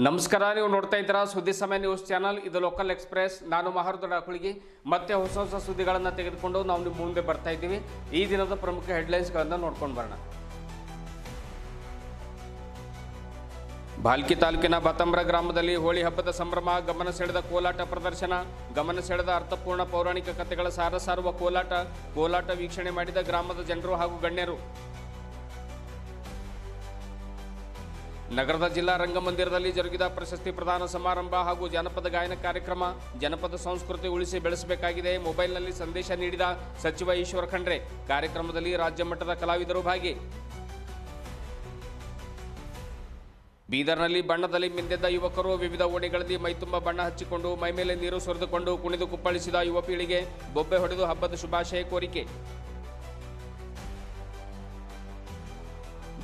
ನಮಸ್ಕಾರ. ನೀವು ನೋಡ್ತಾ ಇದ್ದೀರಾ ಸುದ್ದಿ ಸಮಯ ನ್ಯೂಸ್ ಚಾನಲ್. ಇದು ಲೋಕಲ್ ಎಕ್ಸ್ಪ್ರೆಸ್. ನಾನು ಮಹಾರುದ್ದ ಕುಳಿಗಿ. ಮತ್ತೆ ಹೊಸ ಹೊಸ ಸುದ್ದಿಗಳನ್ನು ತೆಗೆದುಕೊಂಡು ನಾವು ನಿಮ್ಮ ಮುಂದೆ ಬರ್ತಾ ಇದ್ದೀವಿ. ಈ ದಿನದ ಪ್ರಮುಖ ಹೆಡ್ಲೈನ್ಸ್ಗಳನ್ನು ನೋಡ್ಕೊಂಡು ಬರೋಣ. ಭಾಲ್ಕಿ ತಾಲೂಕಿನ ಬಾತಂಬ್ರ ಗ್ರಾಮದಲ್ಲಿ ಹೋಳಿ ಹಬ್ಬದ ಸಂಭ್ರಮ. ಗಮನ ಸೆಳೆದ ಕೋಲಾಟ ಪ್ರದರ್ಶನ. ಗಮನ ಸೆಳೆದ ಅರ್ಥಪೂರ್ಣ ಪೌರಾಣಿಕ ಕಥೆಗಳ ಸಾರುವ ಕೋಲಾಟ ವೀಕ್ಷಣೆ ಮಾಡಿದ ಗ್ರಾಮದ ಜನರು ಹಾಗೂ ಗಣ್ಯರು. ನಗರದ ಜಿಲ್ಲಾ ರಂಗಮಂದಿರದಲ್ಲಿ ಜರುಗಿದ ಪ್ರಶಸ್ತಿ ಪ್ರದಾನ ಸಮಾರಂಭ ಹಾಗೂ ಜನಪದ ಗಾಯನ ಕಾರ್ಯಕ್ರಮ. ಜನಪದ ಸಂಸ್ಕೃತಿ ಉಳಿಸಿ ಬೆಳೆಸಬೇಕಾಗಿದೆ. ಮೊಬೈಲ್ನಲ್ಲಿ ಸಂದೇಶ ನೀಡಿದ ಸಚಿವ ಈಶ್ವರ ಖಂಡ್ರೆ. ಕಾರ್ಯಕ್ರಮದಲ್ಲಿ ರಾಜ್ಯ ಮಟ್ಟದ ಕಲಾವಿದರು ಭಾಗಿ. ಬೀದರ್ನಲ್ಲಿ ಬಣ್ಣದಲ್ಲಿ ಮಿಂದೆದ್ದ ಯುವಕರು. ವಿವಿಧ ಓಣಿಗಳಲ್ಲಿ ಮೈತುಂಬ ಬಣ್ಣ ಹಚ್ಚಿಕೊಂಡು ಮೈಮೇಲೆ ನೀರು ಸುರಿದುಕೊಂಡು ಕುಣಿದು ಕುಪ್ಪಳಿಸಿದ ಯುವ ಪೀಳಿಗೆ. ಬೊಬ್ಬೆ ಹೊಡೆದು ಹಬ್ಬದ ಶುಭಾಶಯ ಕೋರಿಕೆ.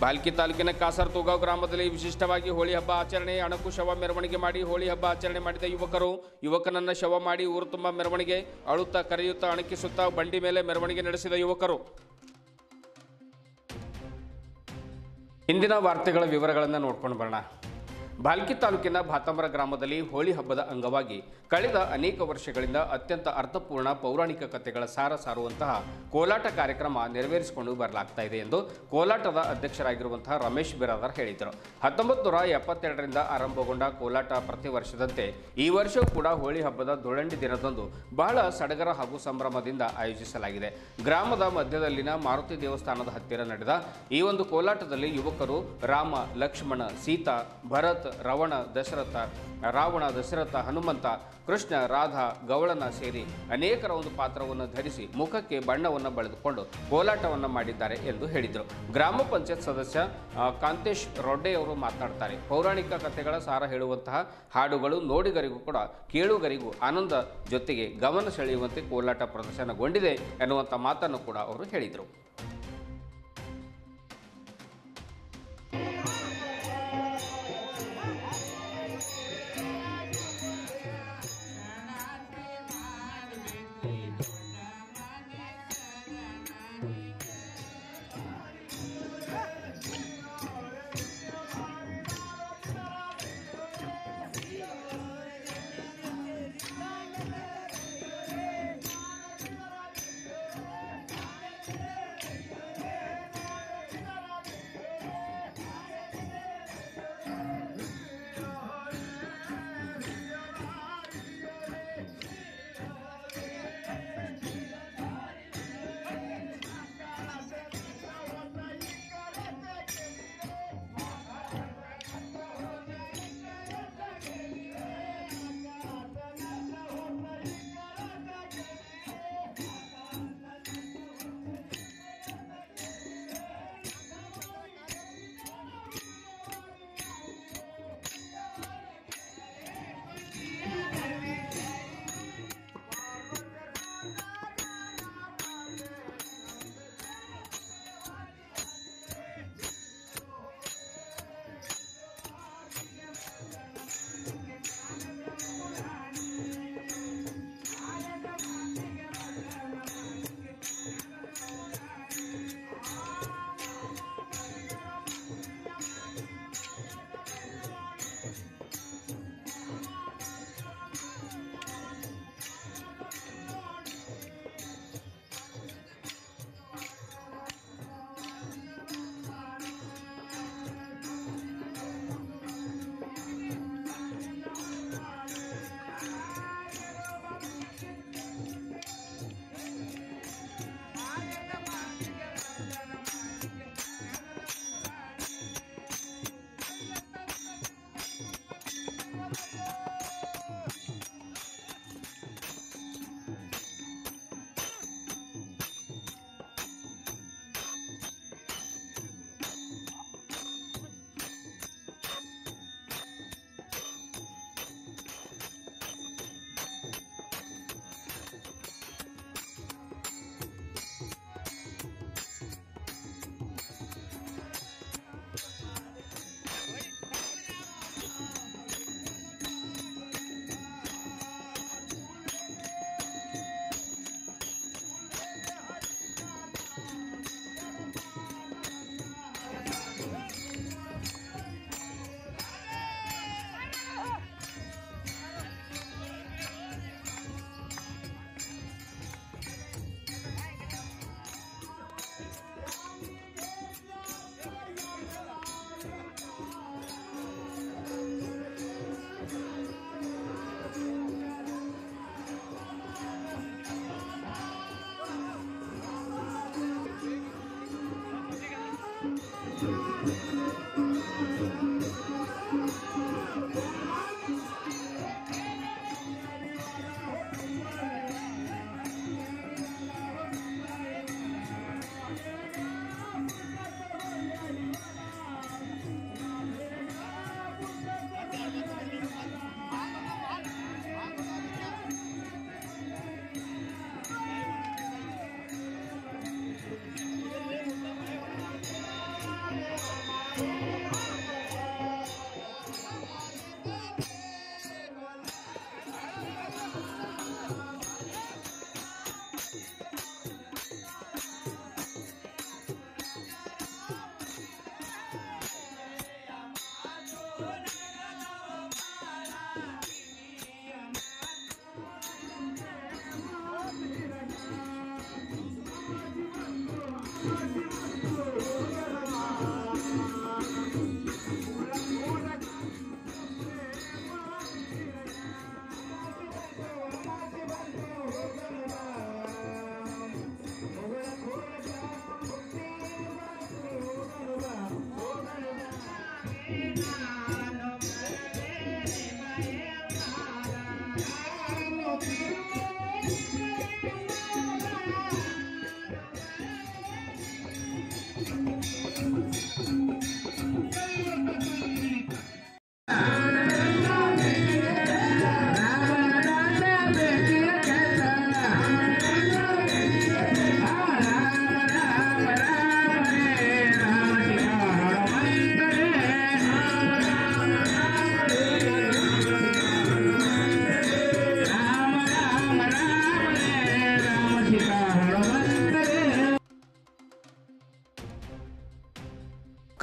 ಭಾಲ್ಕಿ ತಾಲೂಕಿನ ಕಾಸರ್ ತೂಗಾವ್ ಗ್ರಾಮದಲ್ಲಿ ವಿಶಿಷ್ಟವಾಗಿ ಹೋಳಿ ಹಬ್ಬ ಆಚರಣೆ. ಅಣಕು ಶವ ಮೆರವಣಿಗೆ ಮಾಡಿ ಹೋಳಿ ಹಬ್ಬ ಆಚರಣೆ ಮಾಡಿದ ಯುವಕನನ್ನ ಶವ ಮಾಡಿ ಊರು ತುಂಬ ಮೆರವಣಿಗೆ. ಅಳುತ್ತಾ ಕರೆಯುತ್ತಾ ಅಣಕಿಸುತ್ತಾ ಬಂಡಿ ಮೇಲೆ ಮೆರವಣಿಗೆ ನಡೆಸಿದ ಯುವಕರು. ಇಂದಿನ ವಾರ್ತೆಗಳ ವಿವರಗಳನ್ನು ನೋಡ್ಕೊಂಡು ಬರೋಣ. ಭಾಲ್ಕಿ ತಾಲೂಕಿನ ಬಾತಂಬ್ರ ಗ್ರಾಮದಲ್ಲಿ ಹೋಳಿ ಹಬ್ಬದ ಅಂಗವಾಗಿ ಕಳೆದ ಅನೇಕ ವರ್ಷಗಳಿಂದ ಅತ್ಯಂತ ಅರ್ಥಪೂರ್ಣ ಪೌರಾಣಿಕ ಕಥೆಗಳ ಸಾರುವಂತಹ ಕೋಲಾಟ ಕಾರ್ಯಕ್ರಮ ನೆರವೇರಿಸಿಕೊಂಡು ಬರಲಾಗ್ತಾ ಇದೆ ಎಂದು ಕೋಲಾಟದ ಅಧ್ಯಕ್ಷರಾಗಿರುವಂತಹ ರಮೇಶ್ ಬಿರಾದಾರ್ ಹೇಳಿದರು. 1972ರಿಂದ ಆರಂಭಗೊಂಡ ಕೋಲಾಟ ಪ್ರತಿ ವರ್ಷದಂತೆ ಈ ವರ್ಷವೂ ಕೂಡ ಹೋಳಿ ಹಬ್ಬದ ಧೂಳಂಡಿ ದಿನದಂದು ಬಹಳ ಸಡಗರ ಹಾಗೂ ಸಂಭ್ರಮದಿಂದ ಆಯೋಜಿಸಲಾಗಿದೆ. ಗ್ರಾಮದ ಮಧ್ಯದಲ್ಲಿನ ಮಾರುತಿ ದೇವಸ್ಥಾನದ ಹತ್ತಿರ ನಡೆದ ಈ ಒಂದು ಕೋಲಾಟದಲ್ಲಿ ಯುವಕರು ರಾಮ, ಲಕ್ಷ್ಮಣ, ಸೀತಾ, ಭರತ್, ರಾವಣ, ದಶರಥ, ಹನುಮಂತ, ಕೃಷ್ಣ, ರಾಧಾ, ಗೌಳನ ಸೇರಿ ಅನೇಕರ ಒಂದು ಪಾತ್ರವನ್ನು ಧರಿಸಿ ಮುಖಕ್ಕೆ ಬಣ್ಣವನ್ನು ಬಳಿದುಕೊಂಡು ಕೋಲಾಟವನ್ನು ಮಾಡಿದ್ದಾರೆ ಎಂದು ಹೇಳಿದರು. ಗ್ರಾಮ ಪಂಚಾಯತ್ ಸದಸ್ಯ ಕಾಂತೇಶ್ ರೊಡ್ಡೆಯವರು ಮಾತನಾಡ್ತಾರೆ. ಪೌರಾಣಿಕ ಕಥೆಗಳ ಸಾರ ಹೇಳುವಂತಹ ಹಾಡುಗಳು ನೋಡಿಗರಿಗೂ ಕೂಡ ಕೇಳುಗರಿಗೂ ಆನಂದ ಜೊತೆಗೆ ಗಮನ ಸೆಳೆಯುವಂತೆ ಕೋಲಾಟ ಪ್ರದರ್ಶನಗೊಂಡಿದೆ ಎನ್ನುವಂಥ ಮಾತನ್ನು ಕೂಡ ಅವರು ಹೇಳಿದರು.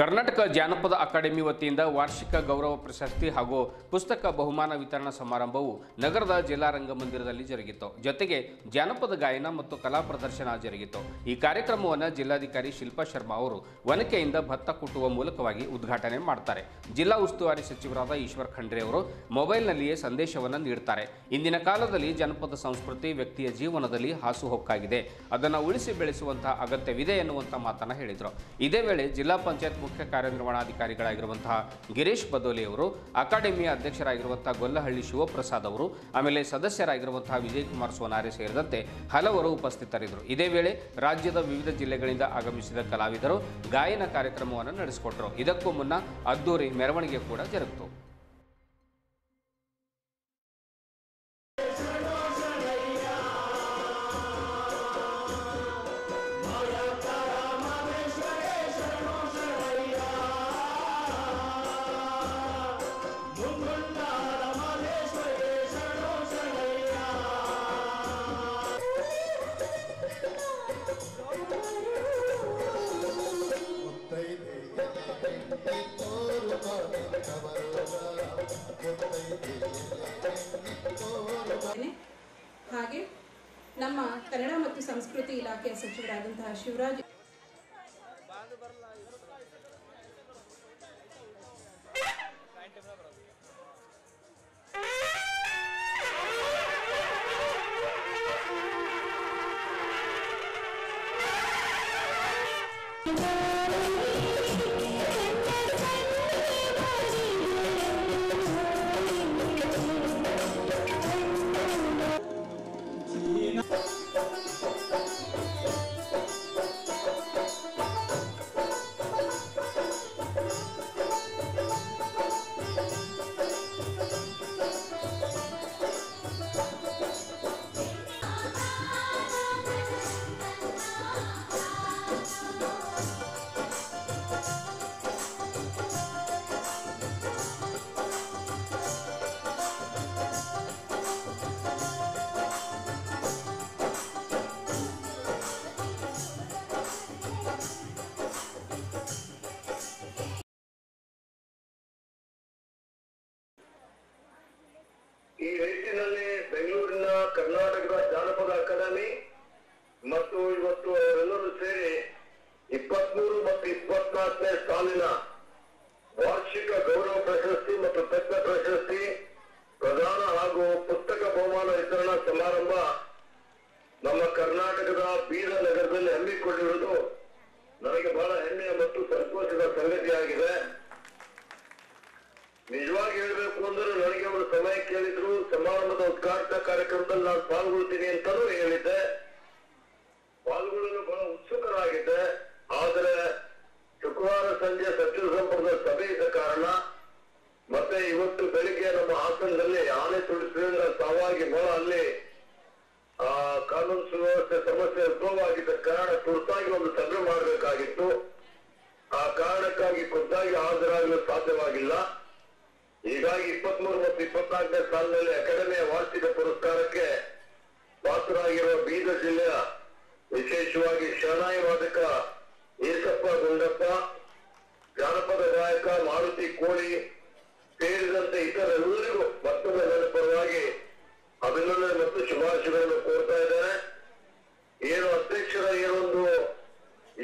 ಕರ್ನಾಟಕ ಜಾನಪದ ಅಕಾಡೆಮಿ ವತಿಯಿಂದ ವಾರ್ಷಿಕ ಗೌರವ ಪ್ರಶಸ್ತಿ ಹಾಗೂ ಪುಸ್ತಕ ಬಹುಮಾನ ವಿತರಣಾ ಸಮಾರಂಭವು ನಗರದ ಜಿಲ್ಲಾ ರಂಗಮಂದಿರದಲ್ಲಿ ಜರುಗಿತು. ಜೊತೆಗೆ ಜಾನಪದ ಗಾಯನ ಮತ್ತು ಕಲಾ ಪ್ರದರ್ಶನ ಜರುಗಿತು. ಈ ಕಾರ್ಯಕ್ರಮವನ್ನು ಜಿಲ್ಲಾಧಿಕಾರಿ ಶಿಲ್ಪಾ ಶರ್ಮಾ ಅವರು ವನಕೆಯಿಂದ ಭತ್ತ ಕುಟ್ಟುವ ಮೂಲಕವಾಗಿ ಉದ್ಘಾಟನೆ ಮಾಡ್ತಾರೆ. ಜಿಲ್ಲಾ ಉಸ್ತುವಾರಿ ಸಚಿವರಾದ ಈಶ್ವರ್ ಖಂಡ್ರೆ ಅವರು ಮೊಬೈಲ್ನಲ್ಲಿಯೇ ಸಂದೇಶವನ್ನು ನೀಡುತ್ತಾರೆ. ಇಂದಿನ ಕಾಲದಲ್ಲಿ ಜನಪದ ಸಂಸ್ಕೃತಿ ವ್ಯಕ್ತಿಯ ಜೀವನದಲ್ಲಿ ಹಾಸುಹೊಕ್ಕಾಗಿದೆ, ಅದನ್ನು ಉಳಿಸಿ ಬೆಳೆಸುವಂತಹ ಅಗತ್ಯವಿದೆ ಎನ್ನುವಂಥ ಮಾತನ್ನು ಹೇಳಿದರು. ಇದೇ ವೇಳೆ ಜಿಲ್ಲಾ ಪಂಚಾಯತ್ ಮುಖ್ಯ ಕಾರ್ಯನಿರ್ವಹಣಾಧಿಕಾರಿಗಳಾಗಿರುವಂತಹ ಗಿರೀಶ್ ಬದೋಲಿ ಅವರು, ಅಕಾಡೆಮಿಯ ಅಧ್ಯಕ್ಷರಾಗಿರುವಂತಹ ಗೊಲ್ಲಹಳ್ಳಿ ಶಿವಪ್ರಸಾದ್ ಅವರು, ಆಮೇಲೆ ಸದಸ್ಯರಾಗಿರುವಂತಹ ವಿಜಯಕುಮಾರ್ ಸೋನಾರೆ ಸೇರಿದಂತೆ ಹಲವರು ಉಪಸ್ಥಿತರಿದ್ದರು. ಇದೇ ವೇಳೆ ರಾಜ್ಯದ ವಿವಿಧ ಜಿಲ್ಲೆಗಳಿಂದ ಆಗಮಿಸಿದ ಕಲಾವಿದರು ಗಾಯನ ಕಾರ್ಯಕ್ರಮವನ್ನು ನಡೆಸಿಕೊಟ್ಟರು. ಇದಕ್ಕೂ ಮುನ್ನ ಅದ್ದೂರಿ ಮೆರವಣಿಗೆ ಕೂಡ ಜರುಗಿತು. ಹಾಗೆ ನಮ್ಮ ಕನ್ನಡ ಮತ್ತು ಸಂಸ್ಕೃತಿ ಇಲಾಖೆಯ ಸಚಿವರಾದಂತಹ ಶಿವರಾಜ್ ಈ ನಿಟ್ಟಿನಲ್ಲಿ ಬೆಂಗಳೂರಿನ ಕರ್ನಾಟಕದ ಜಾನಪದ ಅಕಾಡೆಮಿ ಮತ್ತು ಇವತ್ತು ಅವರೆಲ್ಲರೂ ಸೇರಿ 23 ಮತ್ತು 24ನೇ ಸಾಲಿನ ವಾರ್ಷಿಕ ಗೌರವ ಪ್ರಶಸ್ತಿ ಮತ್ತು ತಜ್ಞ ಪ್ರಶಸ್ತಿ ಪ್ರದಾನ ಹಾಗೂ ಪುಸ್ತಕ ಬಹುಮಾನ ವಿತರಣಾ ಸಮಾರಂಭ ನಮ್ಮ ಕರ್ನಾಟಕದ ಬೀದರ್ ನಗರದಲ್ಲಿ ಹಮ್ಮಿಕೊಂಡಿರುವುದು ನನಗೆ ಬಹಳ ಹೆಮ್ಮೆಯ ಮತ್ತು ಸಂತೋಷದ ಸಂಗತಿಯಾಗಿದೆ. ನಿಜವಾಗಿ ಹೇಳಬೇಕು ಅಂದ್ರೆ ನನಗೆ ಅವರು ಸಮಯ ಕೇಳಿದ್ರು, ಸಮಾರಂಭದ ಉದ್ಘಾಟನಾ ಕಾರ್ಯಕ್ರಮದಲ್ಲಿ ನಾನು ಪಾಲ್ಗೊಳ್ತೀನಿ ಅಂತಾನೂ ಹೇಳಿದ್ದೆ, ಪಾಲ್ಗೊಳ್ಳಲು ಬಹಳ ಉತ್ಸುಕರಾಗಿದ್ದೆ. ಆದರೆ ಶುಕ್ರವಾರ ಸಂಜೆ ಸಚಿವ ಸಂಪುಟದ ಸಭೆ ಇದ್ದ ಕಾರಣ ಮತ್ತೆ ಇವತ್ತು ಬೆಳಿಗ್ಗೆ ನಮ್ಮ ಹಾಸನದಲ್ಲಿ ಆನೆ ತುಳಿಸಿದ ಸಾವಾಗಿ ಬಹಳ ಅಲ್ಲಿ ಕಾನೂನು ಸುವ್ಯವಸ್ಥೆ ಸಮಸ್ಯೆ ಉದ್ಭವ ಆಗಿದ್ದ ಕಾರಣ ತುರ್ತಾಗಿ ಒಂದು ಸಭೆ ಮಾಡಬೇಕಾಗಿತ್ತು. ಆ ಕಾರಣಕ್ಕಾಗಿ ಖುದ್ದಾಗಿ ಹಾಜರಾಗಲು ಸಾಧ್ಯವಾಗಿಲ್ಲ. ಹೀಗಾಗಿ 23 ಮತ್ತು 24ನೇ ಸಾಲಿನಲ್ಲಿ ಅಕಾಡೆಮಿಯ ವಾರ್ಷಿಕ ಪುರಸ್ಕಾರಕ್ಕೆ ಪಾತ್ರರಾಗಿರುವ ಬೀದರ್ ಜಿಲ್ಲೆಯ ವಿಶೇಷವಾಗಿ ಶರಣಾಯಿ ವಾದಕ ಏಸಪ್ಪ ಗುಂಡಪ್ಪ, ಜಾನಪದ ಗಾಯಕ ಮಾರುತಿ ಕೋಳಿ ಸೇರಿದಂತೆ ಇತರೆಲ್ಲರಿಗೂ ಮತ್ತೊಮ್ಮೆ ನನ್ನ ಪರವಾಗಿ ಅಭಿನಂದನೆ ಮತ್ತು ಶುಭಾಶಯಗಳನ್ನು ಕೋರ್ತಾ ಇದ್ದೇನೆ. ಏನು ಅಧ್ಯಕ್ಷರ ಏನೊಂದು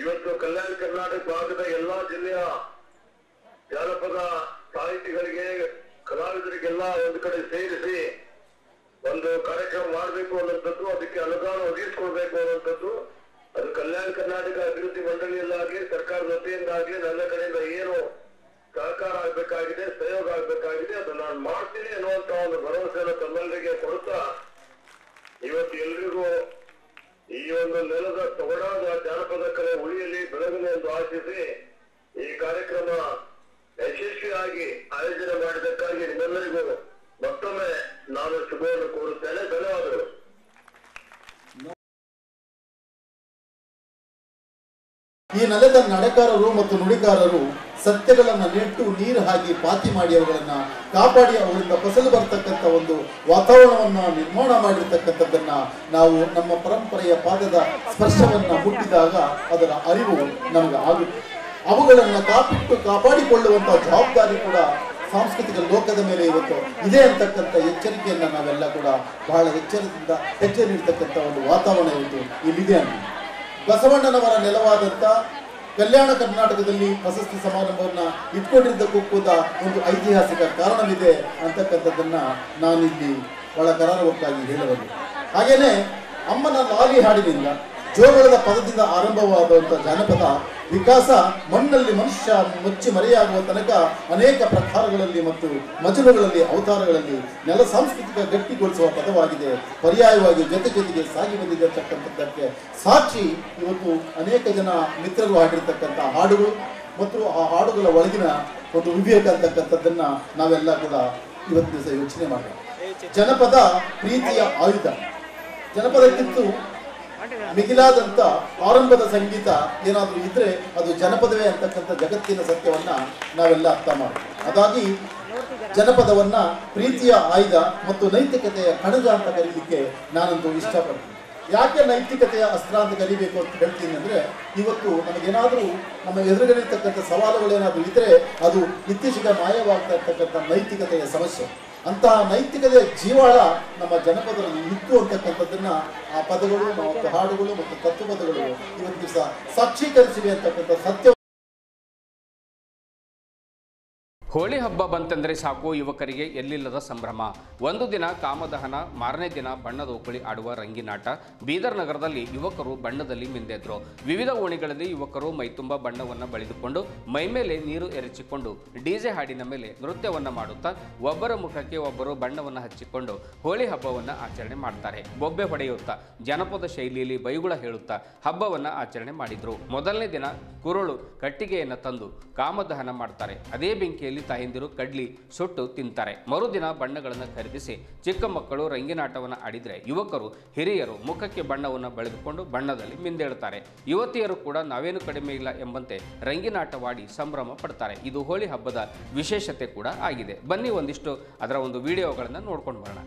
ಇವತ್ತು ಕಲ್ಯಾಣ ಕರ್ನಾಟಕ ಭಾಗದ ಎಲ್ಲಾ ಜಿಲ್ಲೆಯ ಜಾನಪದ ಸಾಹಿತಿಗಳಿಗೆ ಕಲಾವಿದರಿಗೆಲ್ಲ ಒಂದು ಕಡೆ ಸೇರಿಸಿ ಒಂದು ಕಾರ್ಯಕ್ರಮ ಮಾಡಬೇಕು ಅನ್ನೋಂಥದ್ದು, ಅದಕ್ಕೆ ಅನುದಾನ ಒದಗಿಸಿಕೊಳ್ಬೇಕು ಅನ್ನೋಂಥದ್ದು, ಅದು ಕಲ್ಯಾಣ ಕರ್ನಾಟಕ ಅಭಿವೃದ್ಧಿ ಮಂಡಳಿಯಲ್ಲಾಗಲಿ ಸರ್ಕಾರದ ವತಿಯಿಂದಾಗಲಿ ನನ್ನ ಕಡೆಯಿಂದ ಏನು ಸಹಕಾರ ಆಗ್ಬೇಕಾಗಿದೆ, ಸಹಯೋಗ ಆಗ್ಬೇಕಾಗಿದೆ, ಅದು ನಾನು ಮಾಡ್ತೀನಿ ಅನ್ನುವಂತ ಒಂದು ಭರವಸೆಯನ್ನು ತಮ್ಮೆಲ್ಲರಿಗೆ ಕೊಡುತ್ತಾ ಇವತ್ತು ಎಲ್ರಿಗೂ ಈ ಒಂದು ನೆಲದ ತೊಗಡಾದ ಜಾನಪದ ಕಲೆ ಉಳಿಯಲಿ ಬೆಳಗಲಿ ಎಂದು ಆಶಿಸಿ ಈ ಕಾರ್ಯಕ್ರಮ ಯಶಸ್ವಿಯಾಗಿ ಆಯೋಜನೆ ಮಾಡಿದ್ದಕ್ಕಾಗಿ ನಿಮ್ಮೆಲ್ಲರಿಗೂ ಮತ್ತೊಮ್ಮೆ ನಾನು ಶುಭವನ್ನು ಕೋರುತ್ತೇನೆ. ಧನ್ಯವಾದಗಳು. ಈ ನೆಲದ ನಡೆಕಾರರು ಮತ್ತು ನುಡಿಕಾರರು ಸತ್ಯಗಳನ್ನು ನೆಟ್ಟು ನೀರು ಹಾಕಿ ಪಾತಿ ಮಾಡಿ ಅವುಗಳನ್ನ ಕಾಪಾಡಿ ಅವರಿಂದ ಫಸಲು ಬರ್ತಕ್ಕಂಥ ಒಂದು ವಾತಾವರಣವನ್ನ ನಿರ್ಮಾಣ ಮಾಡಿರ್ತಕ್ಕಂಥದ್ದನ್ನ ನಾವು ನಮ್ಮ ಪರಂಪರೆಯ ಪಾದದ ಸ್ಪರ್ಶವನ್ನ ಮುಟ್ಟಿದಾಗ ಅದರ ಅರಿವು ನಮಗೆ ಆಗುತ್ತೆ. ಅವುಗಳನ್ನು ಕಾಪಾಡಿಕೊಳ್ಳುವಂತಹ ಜವಾಬ್ದಾರಿ ಕೂಡ ಸಾಂಸ್ಕೃತಿಕ ಲೋಕದ ಮೇಲೆ ಇವತ್ತು ಇದೆ ಅಂತಕ್ಕಂಥ ಎಚ್ಚರಿಕೆಯನ್ನು ನಾವೆಲ್ಲ ಕೂಡ ಬಹಳ ಎಚ್ಚರದಿಂದ ಹೆಜ್ಜೆ ನೀಡ್ತಕ್ಕಂಥ ಒಂದು ವಾತಾವರಣ ಇವತ್ತು ಇಲ್ಲಿದೆ ಅಂತ. ಬಸವಣ್ಣನವರ ನೆಲವಾದಂಥ ಕಲ್ಯಾಣ ಕರ್ನಾಟಕದಲ್ಲಿ ಪ್ರಶಸ್ತಿ ಸಮಾರಂಭವನ್ನು ಇಟ್ಕೊಂಡಿದ್ದಕ್ಕೂ ಕೂಡ ಒಂದು ಐತಿಹಾಸಿಕ ಕಾರಣವಿದೆ ಅಂತಕ್ಕಂಥದ್ದನ್ನ ನಾನಿಲ್ಲಿ ಬಹಳ ಕರಾರುವಕ್ಕಾಗಿ ಹೇಳಬಲ್ಲೆ. ಹಾಗೇನೆ ಅಮ್ಮನ ಲಾಲಿ ಹಾಡಿನಿಂದ ಜೋಗಳದ ಪದದಿಂದ ಆರಂಭವಾದಂಥ ಜಾನಪದ ವಿಕಾಸ ಮಣ್ಣಲ್ಲಿ ಮನುಷ್ಯ ಮುಚ್ಚಿ ಮರೆಯಾಗುವ ತನಕ ಅನೇಕ ಪ್ರಕಾರಗಳಲ್ಲಿ ಮತ್ತು ಮಜಲುಗಳಲ್ಲಿ ಅವತಾರಗಳಲ್ಲಿ ನೆಲ ಸಾಂಸ್ಕೃತಿಕ ಗಟ್ಟಿಗೊಳಿಸುವ ಪದವಾಗಿದೆ. ಪರ್ಯಾಯವಾಗಿ ಜೊತೆಗೆ ಸಾಗಿ ಬಂದಿದೆ ಅಂತಕ್ಕಂಥದ್ದಕ್ಕೆ ಸಾಕ್ಷಿ ಇವತ್ತು ಅನೇಕ ಜನ ಮಿತ್ರರು ಹಾಡಿರ್ತಕ್ಕಂಥ ಹಾಡುಗಳು ಮತ್ತು ಆ ಹಾಡುಗಳ ಒಳಗಿನ ಒಂದು ವಿವೇಕ ಅಂತಕ್ಕಂಥದ್ದನ್ನ ನಾವೆಲ್ಲ ಕೂಡ ಇವತ್ತು ದಿವಸ ಯೋಚನೆ ಮಾಡಬೇಕು. ಜನಪದ ಪ್ರೀತಿಯ ಆಯುಧ. ಜನಪದಕ್ಕಿಂತ ಮಿಗಿಲಾದಂಥ ಆರಂಭದ ಸಂಗೀತ ಏನಾದರೂ ಇದ್ರೆ ಅದು ಜನಪದವೇ ಅಂತಕ್ಕಂಥ ಜಗತ್ತಿನ ಸತ್ಯವನ್ನ ನಾವೆಲ್ಲ ಅರ್ಥ ಮಾಡಬೇಕು. ಹಾಗಾಗಿ ಜನಪದವನ್ನ ಪ್ರೀತಿಯ ಆಯುಧ ಮತ್ತು ನೈತಿಕತೆಯ ಕಣಜ ಅಂತ ಕರೀಲಿಕ್ಕೆ ನಾನಂತೂ ಇಷ್ಟಪಡ್ತೀನಿ. ಯಾಕೆ ನೈತಿಕತೆಯ ಅಸ್ತ್ರ ಅಂತ ಕರಿಬೇಕು ಅಂತ ಹೇಳ್ತೀನಿ ಅಂದರೆ, ಇವತ್ತು ನಮಗೇನಾದರೂ ನಮ್ಮ ಎದುರುಗಡೆರ್ತಕ್ಕಂಥ ಸವಾಲುಗಳೇನಾದರೂ ಇದ್ದರೆ ಅದು ಇತ್ತೀಚೆಗೆ ಮಾಯವಾಗ್ತಾ ಇರ್ತಕ್ಕಂಥ ನೈತಿಕತೆಯ ಸಮಸ್ಯೆ. ಅಂತಹ ನೈತಿಕತೆಯ ಜೀವಾಳ ನಮ್ಮ ಜನಪದರಲ್ಲಿ ಇತ್ತು ಅಂತಕ್ಕಂಥದ್ದನ್ನ ಆ ಪದಗಳು ಮತ್ತು ಹಾಡುಗಳು ಮತ್ತು ತತ್ವಪದಗಳು ಇವತ್ತು ದಿವಸ ಸಾಕ್ಷೀಕರಿಸಿವೆ ಅಂತಕ್ಕಂಥ ಸತ್ಯ. ಹೋಳಿ ಹಬ್ಬ ಬಂತೆಂದರೆ ಸಾಕು ಯುವಕರಿಗೆ ಎಲ್ಲಿಲ್ಲದ ಸಂಭ್ರಮ. ಒಂದು ದಿನ ಕಾಮದಹನ, ಮಾರನೇ ದಿನ ಬಣ್ಣದ ಓಕುಳಿ ಆಡುವ ರಂಗಿನಾಟ. ಬೀದರ್ ನಗರದಲ್ಲಿ ಯುವಕರು ಬಣ್ಣದಲ್ಲಿ ಮಿಂದೆದ್ರು. ವಿವಿಧ ಓಣಿಗಳಲ್ಲಿ ಯುವಕರು ಮೈತುಂಬ ಬಣ್ಣವನ್ನು ಬಳಿದುಕೊಂಡು ಮೈಮೇಲೆ ನೀರು ಎರಚಿಕೊಂಡು ಡಿಜೆ ಹಾಡಿನ ಮೇಲೆ ನೃತ್ಯವನ್ನು ಮಾಡುತ್ತಾ ಒಬ್ಬರ ಮುಖಕ್ಕೆ ಒಬ್ಬರು ಬಣ್ಣವನ್ನು ಹಚ್ಚಿಕೊಂಡು ಹೋಳಿ ಹಬ್ಬವನ್ನು ಆಚರಣೆ ಮಾಡ್ತಾರೆ. ಬೊಬ್ಬೆ ಹೊಡೆಯುತ್ತಾ ಜನಪದ ಶೈಲಿಯಲ್ಲಿ ಬೈಗುಳ ಹೇಳುತ್ತಾ ಹಬ್ಬವನ್ನು ಆಚರಣೆ ಮಾಡಿದ್ರು. ಮೊದಲನೇ ದಿನ ಕುರುಳು ಕಟ್ಟಿಗೆಯನ್ನು ತಂದು ಕಾಮದಹನ ಮಾಡ್ತಾರೆ. ಅದೇ ಬೆಂಕಿಯಲ್ಲಿ ತಾಯಂದಿರು ಕಡ್ಲಿ ಸುಟ್ಟು ತಿಂತಾರೆ. ಮರುದಿನ ಬಣ್ಣಗಳನ್ನು ಖರೀದಿಸಿ ಚಿಕ್ಕ ಮಕ್ಕಳು ರಂಗಿನಾಟವನ್ನು ಆಡಿದರೆ ಯುವಕರು ಹಿರಿಯರು ಮುಖಕ್ಕೆ ಬಣ್ಣವನ್ನು ಬಳಿದುಕೊಂಡು ಬಣ್ಣದಲ್ಲಿ ಮಿಂದೇಳುತ್ತಾರೆ. ಯುವತಿಯರು ಕೂಡ ನಾವೇನು ಕಡಿಮೆ ಇಲ್ಲ ಎಂಬಂತೆ ರಂಗಿನಾಟವಾಡಿ ಸಂಭ್ರಮ ಪಡ್ತಾರೆ. ಇದು ಹೋಳಿ ಹಬ್ಬದ ವಿಶೇಷತೆ ಕೂಡ ಆಗಿದೆ. ಬನ್ನಿ ಒಂದಿಷ್ಟು ಅದರ ಒಂದು ವಿಡಿಯೋಗಳನ್ನು ನೋಡ್ಕೊಂಡು ಬರೋಣ.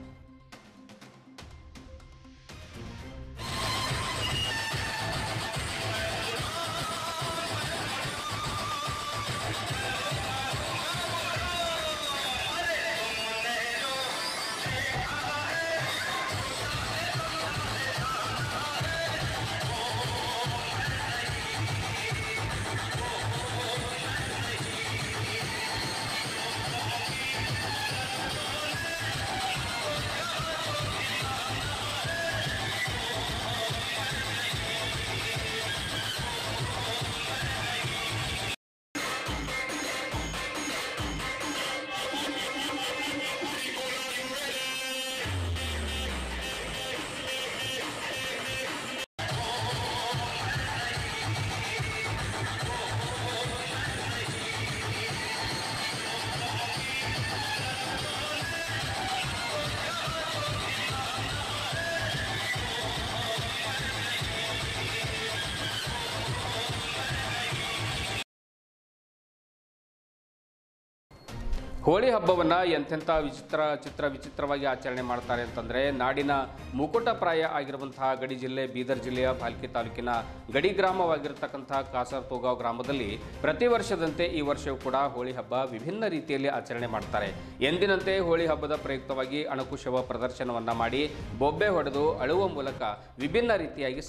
ಹೋಳಿ ಹಬ್ಬವನ್ನು ಎಂತೆಂಥ ವಿಚಿತ್ರವಾಗಿ ಆಚರಣೆ ಮಾಡ್ತಾರೆ ಅಂತಂದರೆ, ನಾಡಿನ ಮುಕುಟಪ್ರಾಯ ಆಗಿರುವಂತಹ ಗಡಿ ಜಿಲ್ಲೆ ಬೀದರ್ ಜಿಲ್ಲೆಯ ಭಾಲ್ಕಿ ತಾಲೂಕಿನ ಗಡಿ ಗ್ರಾಮವಾಗಿರತಕ್ಕಂತಹ ಕಾಸರತೋಗಾಂವ್ ಗ್ರಾಮದಲ್ಲಿ ಪ್ರತಿ ವರ್ಷದಂತೆ ಈ ವರ್ಷವೂ ಕೂಡ ಹೋಳಿ ಹಬ್ಬ ವಿಭಿನ್ನ ರೀತಿಯಲ್ಲಿ ಆಚರಣೆ ಮಾಡ್ತಾರೆ. ಎಂದಿನಂತೆ ಹೋಳಿ ಹಬ್ಬದ ಪ್ರಯುಕ್ತವಾಗಿ ಅಣಕುಶವ ಪ್ರದರ್ಶನವನ್ನು ಮಾಡಿ ಬೊಬ್ಬೆ ಹೊಡೆದು ಅಳುವ ಮೂಲಕ ವಿಭಿನ್ನ ರೀತಿಯಾಗಿ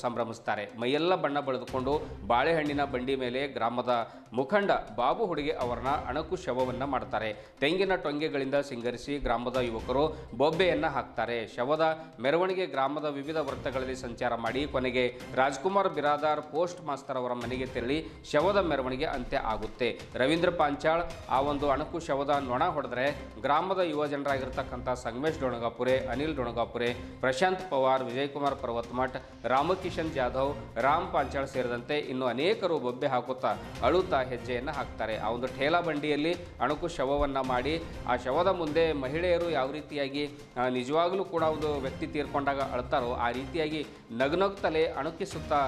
ಸಂಭ್ರಮಿಸ್ತಾರೆ. ಮೈಯೆಲ್ಲ ಬಣ್ಣ ಬಳಿದುಕೊಂಡು ಬಾಳೆಹಣ್ಣಿನ ಬಂಡಿ ಮೇಲೆ ಗ್ರಾಮದ ಮುಖಂಡ ಬಾಬು ಹುಡುಗೆ ಅವರನ್ನ ಅಣಕುಶವವನ್ನು ಮಾಡ್ತಾರೆ. ತೆಂಗಿನ ಟೊಂಗೆಗಳಿಂದ ಸಿಂಗರಿಸಿ ಗ್ರಾಮದ ಯುವಕರು ಬೊಬ್ಬೆಯನ್ನು ಹಾಕ್ತಾರೆ. ಶವದ ಮೆರವಣಿಗೆ ಗ್ರಾಮದ ವಿವಿಧ ವೃತ್ತಗಳಲ್ಲಿ ಸಂಚಾರ ಮಾಡಿ ಕೊನೆಗೆ ರಾಜ್ಕುಮಾರ್ ಬಿರಾದಾರ್ ಪೋಸ್ಟ್ ಮಾಸ್ತರ್ ಅವರ ಮನೆಗೆ ತೆರಳಿ ಶವದ ಮೆರವಣಿಗೆ ಅಂತ್ಯ ಆಗುತ್ತೆ. ರವೀಂದ್ರ ಪಾಂಚಾಳ್ ಆ ಒಂದು ಅಣಕು ಶವದ ನೊಣ ಹೊಡೆದ್ರೆ ಗ್ರಾಮದ ಯುವ ಜನರಾಗಿರ್ತಕ್ಕಂಥ ಸಂಗಮೇಶ್ ಡೊಣಗಾಪುರೆ, ಅನಿಲ್ ಡೊಣಗಾಪುರೆ, ಪ್ರಶಾಂತ್ ಪವಾರ್, ವಿಜಯಕುಮಾರ್ ಪರ್ವತಮಠ್, ರಾಮಕಿಶನ್ ಜಾಧವ್, ರಾಮ್ ಪಾಂಚಾಳ್ ಸೇರಿದಂತೆ ಇನ್ನು ಅನೇಕರು ಬೊಬ್ಬೆ ಹಾಕುತ್ತಾ ಅಳುತ್ತಾ ಹೆಜ್ಜೆಯನ್ನು ಹಾಕ್ತಾರೆ. ಆ ಒಂದು ಠೇಲಾ ಬಂಡಿಯಲ್ಲಿ ಅಣಕು ಶವ ಶವವನ್ನು ಮಾಡಿ ಆ ಶವದ ಮುಂದೆ ಮಹಿಳೆಯರು ಯಾವ ರೀತಿಯಾಗಿ ನಿಜವಾಗಲೂ ಕೂಡ ಒಂದು ವ್ಯಕ್ತಿ ತೀರ್ಕೊಂಡಾಗ ಅಳ್ತಾರೋ ಆ ರೀತಿಯಾಗಿ ನಗುನಗ್ತಲೇ ಅಣುಕಿಸುತ್ತಾ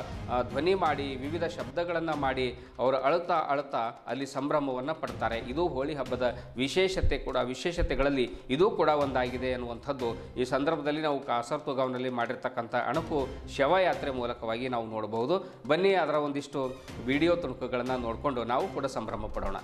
ಧ್ವನಿ ಮಾಡಿ ವಿವಿಧ ಶಬ್ದಗಳನ್ನು ಮಾಡಿ ಅವರು ಅಳುತ್ತಾ ಅಲ್ಲಿ ಸಂಭ್ರಮವನ್ನು ಪಡ್ತಾರೆ. ಇದು ಹೋಳಿ ಹಬ್ಬದ ವಿಶೇಷತೆಗಳಲ್ಲಿ ಇದು ಕೂಡ ಒಂದಾಗಿದೆ ಅನ್ನುವಂಥದ್ದು ಈ ಸಂದರ್ಭದಲ್ಲಿ ನಾವು ಕಾಸರಗೋಡುನಲ್ಲಿ ಮಾಡಿರ್ತಕ್ಕಂಥ ಅಣುಕು ಶವಯಾತ್ರೆ ಮೂಲಕವಾಗಿ ನಾವು ನೋಡಬಹುದು. ಬನ್ನಿ ಅದರ ಒಂದಿಷ್ಟು ವಿಡಿಯೋ ತುಣುಕುಗಳನ್ನು ನೋಡಿಕೊಂಡು ನಾವು ಕೂಡ ಸಂಭ್ರಮ ಪಡೋಣ.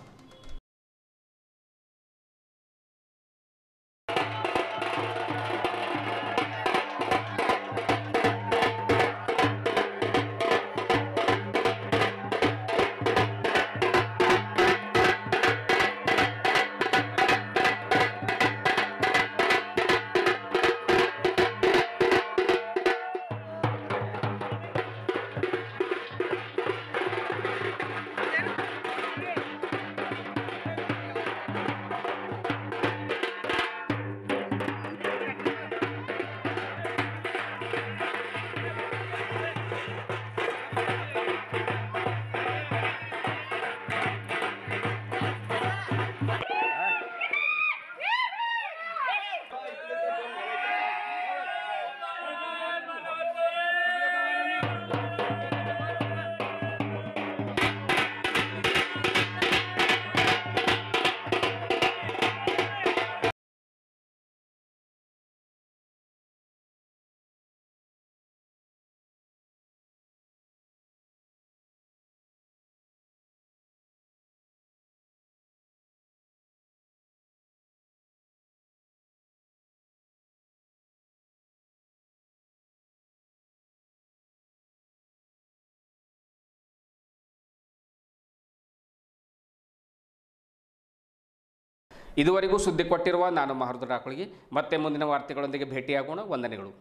ಇದುವರೆಗೂ ಸುದ್ದಿ ಕೊಟ್ಟಿರುವ ನಾನು ಮಹರುದ್ರ ರಾಕುಳಿಗೆ ಮತ್ತೆ ಮುಂದಿನ ವಾರ್ತೆಗಳೊಂದಿಗೆ ಭೇಟಿಯಾಗೋಣ. ವಂದನೆಗಳು.